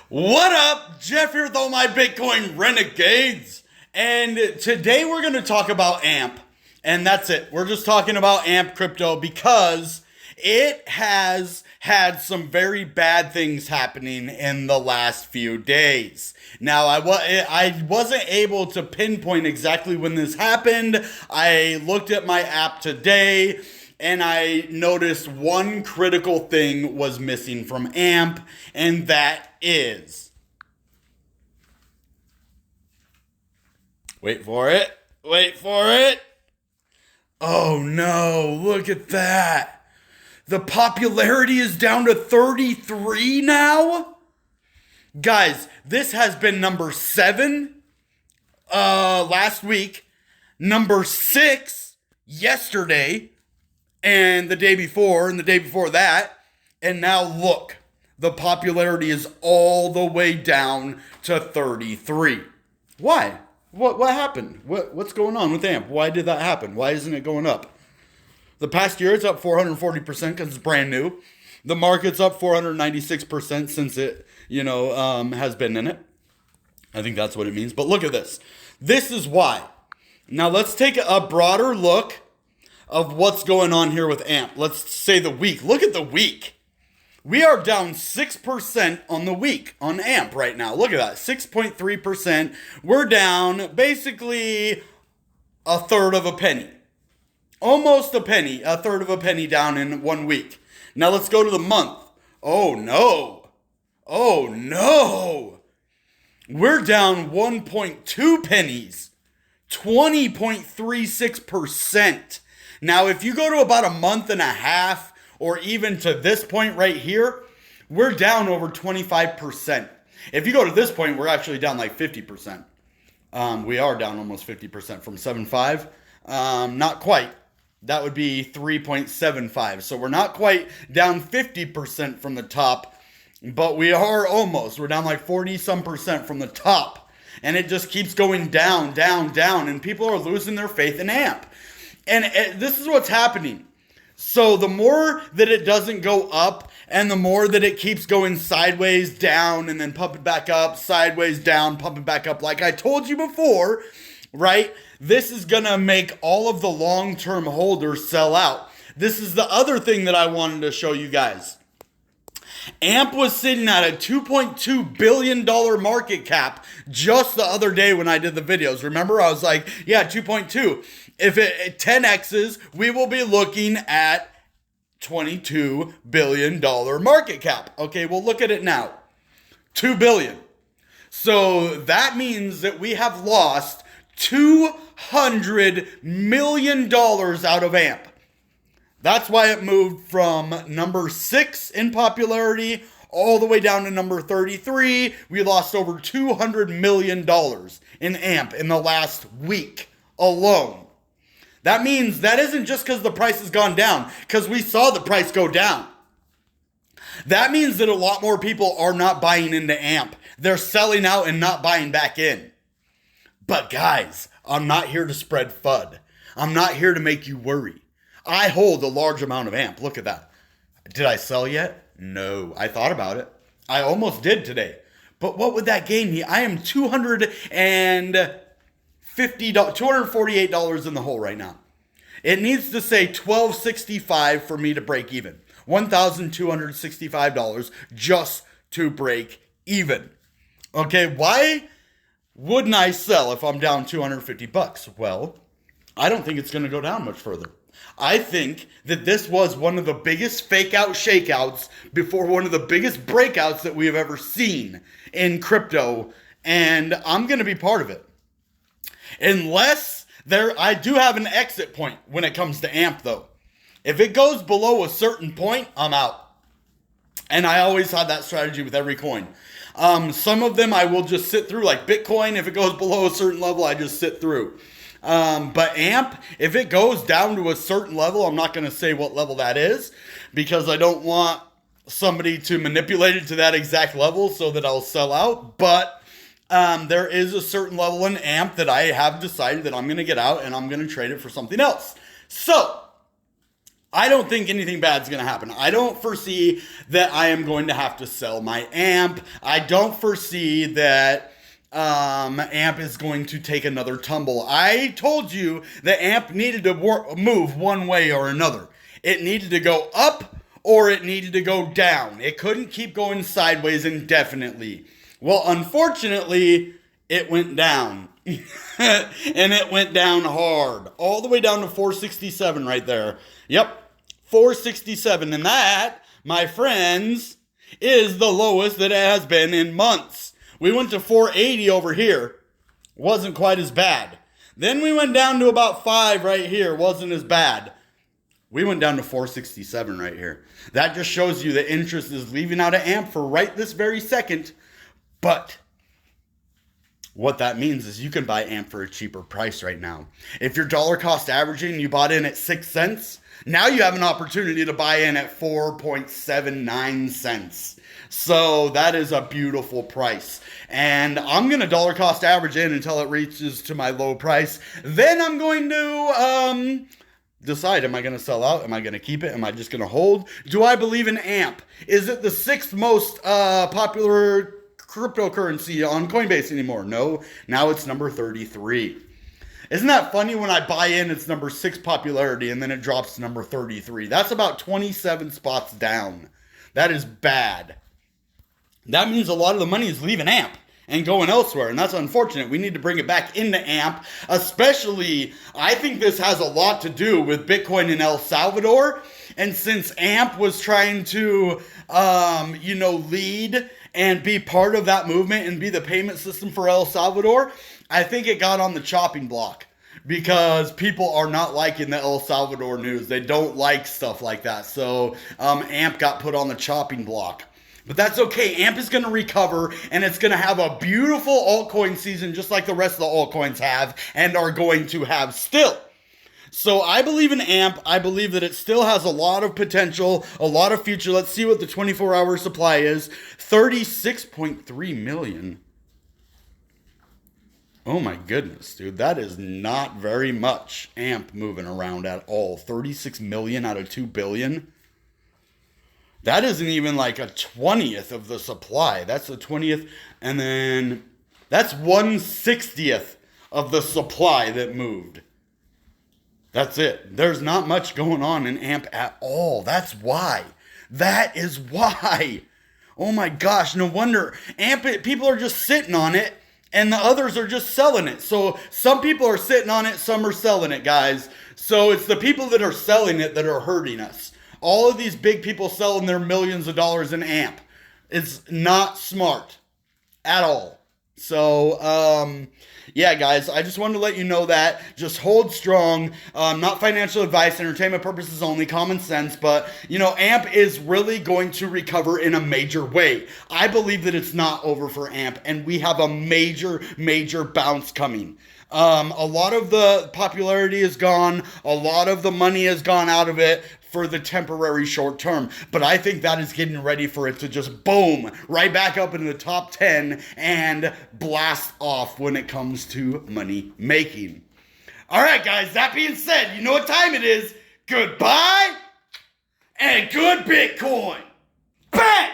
What up? Jeff here with all my Bitcoin Renegades. And today we're going to talk about AMP. And that's it. We're just talking about AMP crypto because it has had some very bad things happening in the last few days. Now, I wasn't able to pinpoint exactly when this happened. I looked at my app today and I noticed one critical thing was missing from AMP, and that is... Wait for it. Oh no, look at that. The popularity is down to 33 now? Guys, this has been number 7 last week, number 6 yesterday, and the day before, and the day before that. And now look, the popularity is all the way down to 33. Why? What happened? What's going on with AMP? Why did that happen? Why isn't it going up? The past year, it's up 440% because it's brand new. The market's up 496% since it, has been in it. I think that's what it means. But look at this. This is why. Now let's take a broader look of what's going on here with AMP. Let's say the week. Look at the week. We are down 6% on the week on AMP right now. Look at that, 6.3%. We're down basically a third of a penny. Almost a penny, a third of a penny down in 1 week. Now let's go to the month. Oh no. We're down 1.2 pennies, 20.36%. Now, if you go to about a month and a half, or even to this point right here, we're down over 25%. If you go to this point, we're actually down like 50%. We are down almost 50% from 7.5. Not quite. That would be 3.75. So we're not quite down 50% from the top, but we are almost. We're down like 40 some percent from the top. And it just keeps going down, and people are losing their faith in AMP. And this is what's happening. So the more that it doesn't go up and the more that it keeps going sideways down and then pumping back up, sideways down, pumping back up, like I told you before, right? This is going to make all of the long-term holders sell out. This is the other thing that I wanted to show you guys. AMP was sitting at a $2.2 billion market cap just the other day when I did the videos. Remember, I was like, yeah, 2.2. If it 10x's, we will be looking at $22 billion market cap. Okay, well, look at it now. $2 billion. So that means that we have lost $200 million out of AMP. That's why it moved from number 6 in popularity all the way down to number 33. We lost over $200 million in AMP in the last week alone. That means that isn't just because the price has gone down, because we saw the price go down. That means that a lot more people are not buying into AMP. They're selling out and not buying back in. But guys, I'm not here to spread FUD. I'm not here to make you worry. I hold a large amount of AMP. Look at that. Did I sell yet? No. I thought about it. I almost did today. But what would that gain me? I am $248 in the hole right now. It needs to say $12.65 for me to break even. $1,265 just to break even. Okay, why wouldn't I sell if I'm down $250? Well, I don't think it's going to go down much further. I think that this was one of the biggest fake out shakeouts before one of the biggest breakouts that we have ever seen in crypto, and I'm going to be part of it. Unless I do have an exit point when it comes to AMP though. If it goes below a certain point, I'm out. And I always had that strategy with every coin. Some of them I will just sit through, like Bitcoin. If it goes below a certain level, I just sit through. But AMP, if it goes down to a certain level, I'm not going to say what level that is because I don't want somebody to manipulate it to that exact level so that I'll sell out. But there is a certain level in AMP that I have decided that I'm going to get out and I'm going to trade it for something else. So I don't think anything bad's going to happen. I don't foresee that I am going to have to sell my AMP. I don't foresee that AMP is going to take another tumble. I told you that AMP needed to move one way or another. It needed to go up or it needed to go down. It couldn't keep going sideways indefinitely. Well, unfortunately, it went down. And it went down hard. All the way down to 467 right there. Yep. 467, and that, my friends, is the lowest that it has been in months. We went to 480 over here. Wasn't quite as bad. Then we went down to about 5 right here. Wasn't as bad. We went down to 467 right here. That just shows you that interest is leaving out of AMP for right this very second. But what that means is you can buy AMP for a cheaper price right now. If you're dollar cost averaging, you bought in at 6 cents. Now you have an opportunity to buy in at 4.79 cents. So that is a beautiful price. And I'm going to dollar cost average in until it reaches to my low price. Then I'm going to decide, am I going to sell out? Am I going to keep it? Am I just going to hold? Do I believe in AMP? Is it the 6th most popular cryptocurrency on Coinbase anymore? No. Now it's number 33. Isn't that funny? When I buy in, it's number 6 popularity, and then it drops to number 33. That's about 27 spots down. That is bad. That means a lot of the money is leaving AMP and going elsewhere, and that's unfortunate. We need to bring it back into AMP, especially, I think this has a lot to do with Bitcoin in El Salvador, and since AMP was trying to, lead and be part of that movement and be the payment system for El Salvador, I think it got on the chopping block because people are not liking the El Salvador news. They don't like stuff like that. So AMP got put on the chopping block. But that's okay. AMP is going to recover, and it's going to have a beautiful altcoin season just like the rest of the altcoins have and are going to have still. So I believe in AMP. I believe that it still has a lot of potential, a lot of future. Let's see what the 24-hour supply is. 36.3 million. Oh my goodness, dude. That is not very much AMP moving around at all. 36 million out of 2 billion. That isn't even like a 20th of the supply. That's a 20th. And then that's 1/60th of the supply that moved. That's it. There's not much going on in AMP at all. That's why. That is why. Oh my gosh. No wonder AMP, people are just sitting on it and the others are just selling it. So some people are sitting on it. Some are selling it, guys. So it's the people that are selling it that are hurting us. All of these big people selling their millions of dollars in AMP. It's not smart at all. So, yeah, guys, I just wanted to let you know that. Just hold strong. Not financial advice, entertainment purposes only, common sense. But, AMP is really going to recover in a major way. I believe that it's not over for AMP, and we have a major, major bounce coming. A lot of the popularity is gone. A lot of the money has gone out of it for the temporary short term. But I think that is getting ready for it to just boom right back up into the top 10 and blast off when it comes to money making. All right, guys, that being said, you know what time it is. Goodbye and good Bitcoin. Bang!